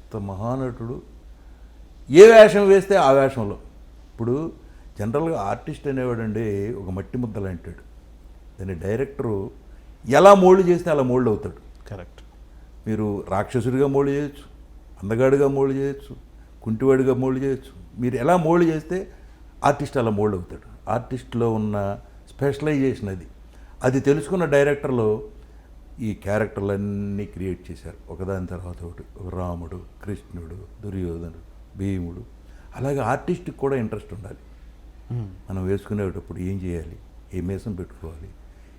అంత మహానటుడు. ఏ వేషం వేస్తే ఆ వేషంలో. ఇప్పుడు జనరల్గా ఆర్టిస్ట్ అనేవాడండి ఒక మట్టి ముద్దలు అంటాడు. దాన్ని డైరెక్టరు ఎలా మోల్డ్ చేస్తే అలా మోల్డ్ అవుతాడు. కరెక్ట్. మీరు రాక్షసుడిగా మోల్డ్ చేయొచ్చు, అందగాడిగా మోల్డ్ చేయొచ్చు, కుంటివాడిగా మోల్డ్ చేయొచ్చు. మీరు ఎలా మోల్డ్ చేస్తే ఆర్టిస్ట్ అలా మోల్డ్ అవుతాడు. ఆర్టిస్ట్లో ఉన్న స్పెషలైజేషన్ అది తెలుసుకున్న డైరెక్టర్లు ఈ క్యారెక్టర్లన్నీ క్రియేట్ చేశారు ఒకదాని తర్వాత ఒకటి. రాముడు, కృష్ణుడు, దుర్యోధనుడు, భీముడు. అలాగే ఆర్టిస్ట్కి కూడా ఇంట్రెస్ట్ ఉండాలి. మనం వేసుకునేటప్పుడు ఏం చేయాలి, ఏ మీసం పెట్టుకోవాలి,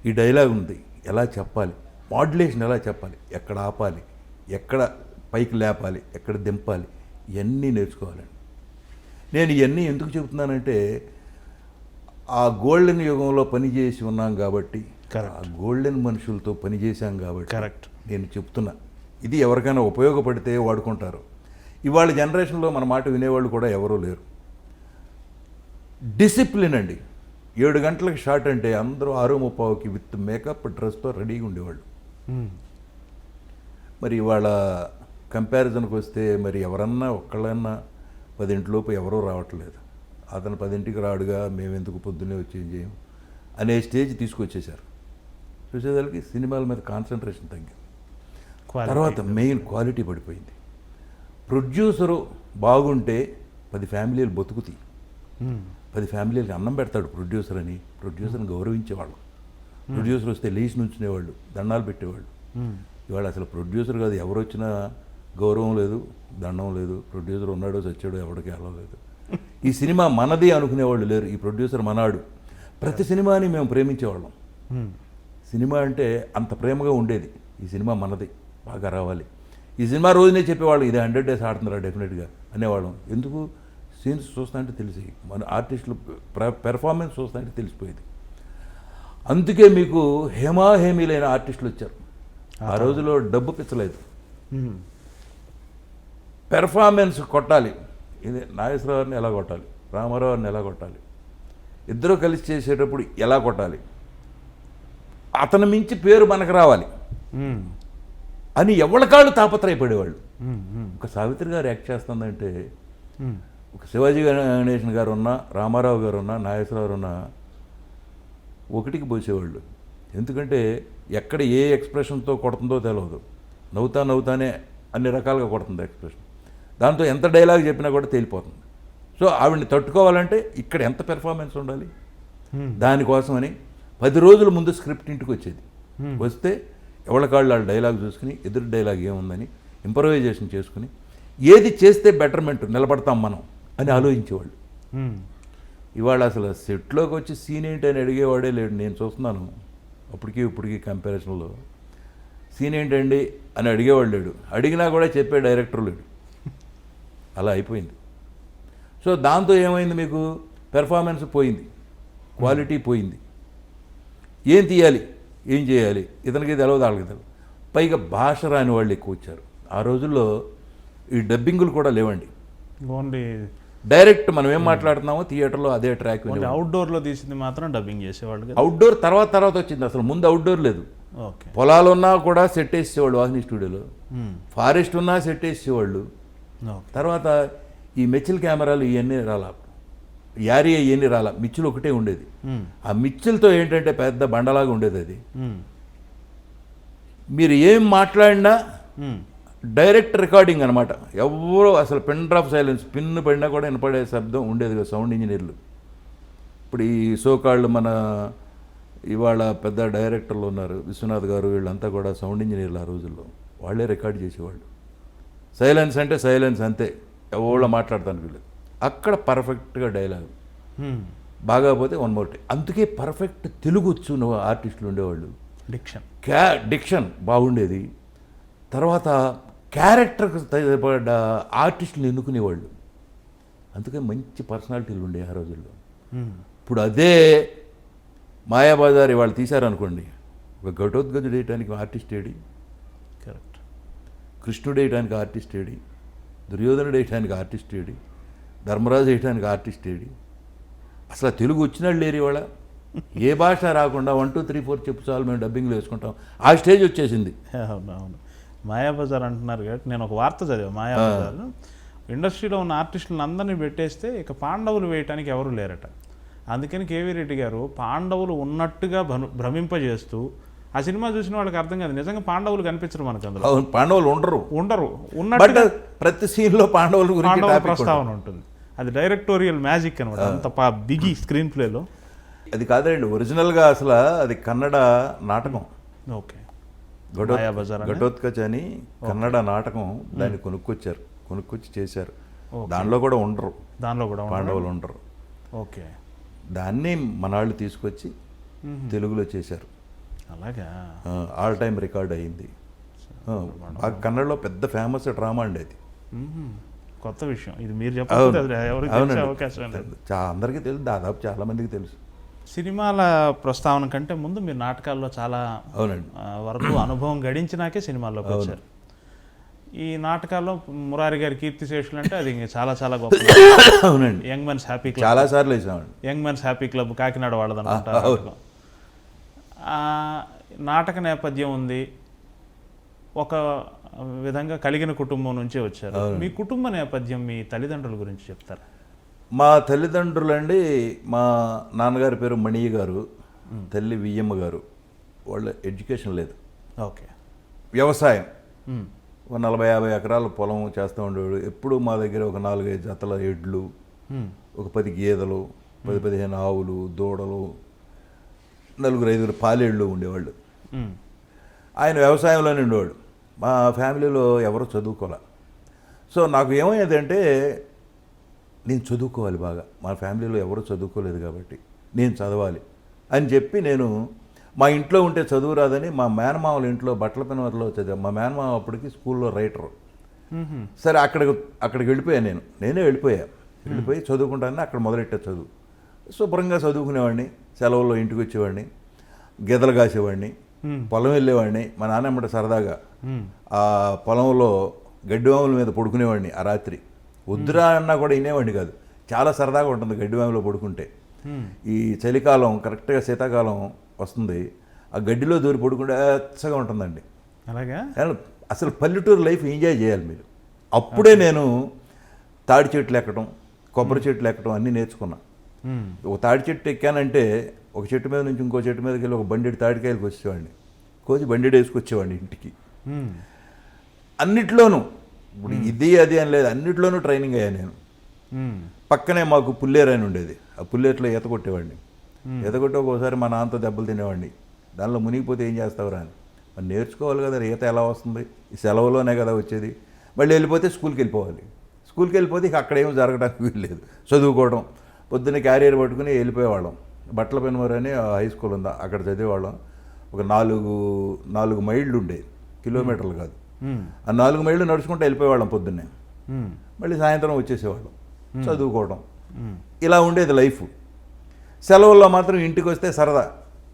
ఈ డైలాగ్ ఉంది ఎలా చెప్పాలి, మాడ్యులేషన్ ఎలా చెప్పాలి, ఎక్కడ ఆపాలి, ఎక్కడ పైకి లేపాలి, ఎక్కడ దింపాలి, ఇవన్నీ నేర్చుకోవాలండి. నేను ఇవన్నీ ఎందుకు చెబుతున్నానంటే ఆ గోల్డెన్ యుగంలో పనిచేసి ఉన్నాం కాబట్టి, ఆ గోల్డెన్ మనుషులతో పనిచేశాం కాబట్టి కరెక్ట్ నేను చెప్తున్నా. ఇది ఎవరికైనా ఉపయోగపడితే వాడుకుంటారు. ఇవాళ జనరేషన్లో మన మాట వినేవాళ్ళు కూడా ఎవరూ లేరు. డిసిప్లిన్ అండి. 7 గంటలకు షాట్ అంటే అందరూ 6:30కి విత్ మేకప్ డ్రెస్తో రెడీగా ఉండేవాళ్ళు. మరి ఇవాళ కంపారిజన్కి వస్తే మరి ఎవరన్నా ఒక్కళ్ళన్నా 10 ఎవరూ రావట్లేదు. అతను 10కి రాడుగా మేము ఎందుకు పొద్దున్నే వచ్చి ఏం చేయం అనే స్టేజ్ తీసుకొచ్చేశారు. చూసేదానికి సినిమాల మీద కాన్సన్ట్రేషన్ తగ్గింది. తర్వాత మెయిన్ క్వాలిటీ పడిపోయింది. ప్రొడ్యూసరు బాగుంటే 10 ఫ్యామిలీలు బతుకుతాయి. 10 ఫ్యామిలీలకి అన్నం పెడతాడు ప్రొడ్యూసర్ అని. ప్రొడ్యూసర్ని గౌరవించేవాళ్ళు. ప్రొడ్యూసర్ వస్తే లేచి నుంచునేవాళ్ళు, దండాలు పెట్టేవాళ్ళు. ఇవాళ అసలు ప్రొడ్యూసర్ కాదు, ఎవరు వచ్చినా గౌరవం లేదు, దండం లేదు. ప్రొడ్యూసర్ ఉన్నాడో చచ్చాడో ఎవరికి అలా లేదు. ఈ సినిమా మనది అనుకునేవాళ్ళు లేరు. ఈ ప్రొడ్యూసర్ మనాడు. ప్రతి సినిమాని మేము ప్రేమించేవాళ్ళం. సినిమా అంటే అంత ప్రేమగా ఉండేది. ఈ సినిమా మనది, బాగా రావాలి. ఈ సినిమా రోజునే చెప్పేవాళ్ళు ఇది 100 days ఆడుతున్నారా డెఫినెట్గా అనేవాళ్ళం. ఎందుకు? సీన్స్ చూస్తాంటే తెలిసి, మన ఆర్టిస్టులు పెర్ఫార్మెన్స్ చూస్తాంటే తెలిసిపోయేది. అందుకే మీకు హేమాహేమీలైన ఆర్టిస్టులు వచ్చారు. ఆ రోజులో డబ్బు పిచ్చలేదు, పెర్ఫార్మెన్స్ కొట్టాలి. ఇది నాగేశ్వరరావుని ఎలా కొట్టాలి, రామారావుని ఎలా కొట్టాలి, ఇద్దరు కలిసి చేసేటప్పుడు ఎలా కొట్టాలి, అతను మించి పేరు మనకు రావాలి అని ఎవరికాళ్ళు తాపత్రయపడేవాళ్ళు. ఒక సావిత్రి గారు యాక్ట్ చేస్తుందంటే, ఒక శివాజీ గణేశన్ గారు ఉన్నా, రామారావు గారు ఉన్నా, నాగేశ్వరరావు ఉన్నా ఒకటికి పోసేవాళ్ళు. ఎందుకంటే ఎక్కడ ఏ ఎక్స్ప్రెషన్తో కొడుతుందో తెలియదు. నవ్వుతానే అన్ని రకాలుగా కొడుతుంది ఎక్స్ప్రెషన్. దాంతో ఎంత డైలాగ్ చెప్పినా కూడా తేలిపోతుంది. సో ఆవిడని తట్టుకోవాలంటే ఇక్కడ ఎంత పెర్ఫార్మెన్స్ ఉండాలి. దానికోసమని 10 రోజుల ముందు స్క్రిప్ట్ ఇంటికి వచ్చేది. వస్తే ఎవరికాళ్ళు వాళ్ళ డైలాగ్ చూసుకుని ఎదురు డైలాగ్ ఏముందని ఇంప్రవైజేషన్ చేసుకుని ఏది చేస్తే బెటర్మెంట్ నిలబడతాం మనం అని ఆలోచించేవాళ్ళు. ఇవాళ అసలు సెట్లోకి వచ్చి సీన్ ఏంటి అని అడిగేవాడే లేడు. నేను చూస్తున్నాను ఇప్పటికీ కంపారిజన్లో సీన్ ఏంటండి అని అడిగేవాడు లేడు. అడిగినా కూడా చెప్పే డైరెక్టర్ లేడు. అలా అయిపోయింది. సో దాంతో ఏమైంది, మీకు పెర్ఫార్మెన్స్ పోయింది, క్వాలిటీ పోయింది. ఏం తీయాలి, ఏం చేయాలి, ఇతనికి తెలవదు, వాళ్ళకి తెలవదు. పైగా భాష రాని వాళ్ళు ఎక్కువ వచ్చారు. ఆ రోజుల్లో ఈ డబ్బింగులు కూడా లేవండి. ఓన్లీ డైరెక్ట్ మనం ఏం మాట్లాడుతున్నామో థియేటర్లో అదే ట్రాక్. అవుట్డోర్లో తీసింది మాత్రం డబ్బింగ్ చేసేవాళ్ళు. అవుట్డోర్ తర్వాత వచ్చింది. అసలు ముందు అవుట్డోర్ లేదు. పొలాలు ఉన్నా కూడా సెట్ వేసేవాళ్ళు వాహిని స్టూడియోలో. ఫారెస్ట్ ఉన్నా సెట్ వేసేవాళ్ళు. తర్వాత ఈ మెచ్చిల్ కెమెరాలు ఇవన్నీ రాలా, యారీ ఇవన్నీ రాలా, మిచ్చిల్ ఒకటే ఉండేది. ఆ మిచ్చిల్తో ఏంటంటే పెద్ద బండలాగా ఉండేది. అది మీరు ఏం మాట్లాడినా డైరెక్ట్ రికార్డింగ్ అనమాట. ఎవరో అసలు పిన్ డ్రాప్ సైలెన్స్, పిన్ను పడినా కూడా వినపడే శబ్దం ఉండేది కదా సౌండ్ ఇంజనీర్లు. ఇప్పుడు ఈ సోకాళ్ళు మన ఇవాళ పెద్ద డైరెక్టర్లు ఉన్నారు, విశ్వనాథ్ గారు, వీళ్ళంతా కూడా సౌండ్ ఇంజనీర్లు. ఆ రోజుల్లో వాళ్ళే రికార్డ్ చేసేవాళ్ళు. సైలెన్స్ అంటే సైలెన్స్ అంతే, ఎవరో మాట్లాడతాను వీళ్ళు. అక్కడ పర్ఫెక్ట్గా డైలాగ్ బాగా పోతే వన్ మోర్ టే. అందుకే పర్ఫెక్ట్ తెలుగు వచ్చు ఆర్టిస్టులు ఉండేవాళ్ళు. డిక్షన్ బాగుండేది. తర్వాత క్యారెక్టర్కి పడ్డ ఆర్టిస్టులు ఎన్నుకునేవాళ్ళు. అందుకే మంచి పర్సనాలిటీలు ఉండే ఆ రోజుల్లో. ఇప్పుడు అదే మాయాబజార్ వాళ్ళు తీశారనుకోండి, ఒక ఘటోద్గజుడు వేయటానికి ఆర్టిస్ట్ ఏడి, కరెక్ట్, కృష్ణుడు వేయటానికి ఆర్టిస్ట్ ఏడి, దుర్యోధనుడు వేయటానికి ఆర్టిస్ట్ ఏడి, ధర్మరాజు వేయటానికి ఆర్టిస్ట్ ఏడి. అసలు తెలుగు వచ్చినాళ్ళు లేరు ఇవాళ. ఏ భాష రాకుండా 1 2 3 4 చెప్పు చాలు మేము డబ్బింగ్లో వేసుకుంటాం, ఆ స్టేజ్ వచ్చేసింది. అవును. మాయాబజార్ అంటున్నారు కాబట్టి నేను ఒక వార్త చదివా. మాయాబజార్ ఇండస్ట్రీలో ఉన్న ఆర్టిస్టులను అందరినీ పెట్టేస్తే ఇక పాండవులు వేయటానికి ఎవరు లేరట. అందుకని కేవీ రెడ్డి గారు పాండవులు ఉన్నట్టుగా భ్రమింపజేస్తూ, ఆ సినిమా చూసిన వాళ్ళకి అర్థం కాదు, నిజంగా పాండవులు కనిపించరు మనకు అందులో. అవును, పాండవులు ఉండరు బట్ ఉన్నట్టు ప్రతి సీన్లో పాండవుల గురించి పాండవుల టాపిక్ ప్రస్తావన ఉంటుంది. అది డైరెక్టోరియల్ మ్యాజిక్ అనమాట, అంత బిగి స్క్రీన్ ప్లేలో. అది కాదండి, ఒరిజినల్గా అసలు అది కన్నడ నాటకం. ఓకే, ఘటోత్కచ్ ఘటోత్కచ్ అని కన్నడ నాటకం, దాన్ని కొనుక్కొచ్చి చేశారు. దానిలో కూడా ఉండరు, దానిలో కూడా పాండవులు ఉండరు. ఓకే, దాన్ని మనాళ్ళు తీసుకొచ్చి తెలుగులో చేశారు. అలాగా ఆల్ టైమ్ రికార్డ్ అయింది. కన్నడలో పెద్ద ఫేమస్ డ్రామా అండి అది. కొత్త విషయం ఇది, మీరు చెప్పండి. అవకాశం అందరికీ తెలుసు, దాదాపు చాలా మందికి తెలుసు. సినిమాల ప్రస్తావన కంటే ముందు మీరు నాటకాల్లో చాలా అవునండి వరకు అనుభవం గడించినాకే సినిమాల్లోకి వచ్చారు. ఈ నాటకాల్లో మురారి గారి కీర్తిశేషులు అంటే అది చాలా చాలా గొప్ప. అవునండి, యంగ్ మెన్స్ హ్యాపీ క్లబ్ చాలా సార్లు వేసామండి. Young men's happy club Kakinada వాళ్ళదనుకుంటా. నాటక నేపథ్యం ఉంది, ఒక విధంగా కలిగిన కుటుంబం నుంచే వచ్చారు. మీ కుటుంబ నేపథ్యం, మీ తల్లిదండ్రుల గురించి చెప్తారా? మా తల్లిదండ్రులండి, మా నాన్నగారి పేరు మణియ్య గారు, తల్లి వియ్యమ్మ గారు. వాళ్ళ ఎడ్యుకేషన్ లేదు. ఓకే, వ్యవసాయం, ఒక 40-50 ఎకరాల పొలం చేస్తూ ఉండేవాడు. ఎప్పుడు మా దగ్గర ఒక 4-5 జతల ఎడ్లు, ఒక 10 గేదెలు, 10-15 ఆవులు, దూడలు, 4-5 పాలేళ్ళు ఉండేవాళ్ళు. ఆయన వ్యవసాయంలోనే ఉండేవాడు. మా ఫ్యామిలీలో ఎవరు చదువుకోలే. సో నాకు ఏమయ్యేదంటే, నేను చదువుకోవాలి బాగా, మా ఫ్యామిలీలో ఎవరు చదువుకోలేదు కాబట్టి నేను చదవాలి అని చెప్పి, నేను మా ఇంట్లో ఉంటే చదువు రాదని మా మేనమామల ఇంట్లో బట్టల పెనవర్లో చదివాను. మా మేనమామ అప్పటికి స్కూల్లో రైటరు. సరే అక్కడికి వెళ్ళిపోయాను, నేనే వెళ్ళిపోయి చదువుకుంటానని అక్కడ మొదలెట్టే చదువు. శుభ్రంగా చదువుకునేవాడిని, సెలవుల్లో ఇంటికి వచ్చేవాడిని, గెదలు కాసేవాడిని, పొలం వెళ్ళేవాడిని. మా నాన్నమ్మట సరదాగా ఆ పొలంలో గడ్డివాముల మీద పడుకునేవాడిని. ఆ రాత్రి వద్దురా అన్నా కూడా వినేవాడిని కాదు, చాలా సరదాగా ఉంటుంది గడ్డివాములో పడుకుంటే. ఈ చలికాలం కరెక్ట్గా శీతాకాలం వస్తుంది, ఆ గడ్డిలో దూరి పడుకుంటే అచ్చగా ఉంటుందండి. అలాగా అసలు పల్లెటూరు లైఫ్ ఎంజాయ్ చేయాలి మీరు. అప్పుడే నేను తాడి చెట్లు ఎక్కడం, కొబ్బరి చెట్లు ఎక్కడం అన్నీ నేర్చుకున్నా. ఒక తాడి చెట్టు ఎక్కానంటే ఒక చెట్టు మీద నుంచి ఇంకో చెట్టు మీదకి వెళ్ళి ఒక బండి తాడికాయలకు వచ్చేవాడిని, కోసి బండి వేసుకొచ్చేవాడిని ఇంటికి. అన్నిట్లోనూ ఇప్పుడు ఇది అది అని లేదు, అన్నిట్లోనూ ట్రైనింగ్ అయ్యాను నేను. పక్కనే మాకు పుల్లేరు అని ఉండేది, ఆ పుల్లేరులో ఈత కొట్టేవాడిని. ఈత కొట్టి ఒకసారి మా నాన్నతో దెబ్బలు తినేవాడిని. దానిలో మునిగిపోతే ఏం చేస్తావురా అని. మరి నేర్చుకోవాలి కదా, ఈత ఎలా వస్తుంది, ఈ సెలవులోనే కదా వచ్చేది. మళ్ళీ వెళ్ళిపోతే స్కూల్కి వెళ్ళిపోతే ఇక అక్కడేమో జరగడానికి వీల్లేదు, చదువుకోవడం. పొద్దున్నే క్యారియర్ పట్టుకుని వెళ్ళిపోయేవాళ్ళం. బట్టల పెనుమూరు అని హై స్కూల్ ఉందా, అక్కడ చదివేవాళ్ళం. ఒక 4 మైళ్ళు ఉండేది, కిలోమీటర్లు కాదు. ఆ 4 మైళ్ళు నడుచుకుంటూ వెళ్ళిపోయేవాళ్ళం పొద్దున్నే. మళ్ళీ సాయంత్రం వచ్చేసేవాళ్ళం చదువుకోవడం. ఇలా ఉండేది లైఫ్. సెలవుల్లో మాత్రం ఇంటికి వస్తే సరదా,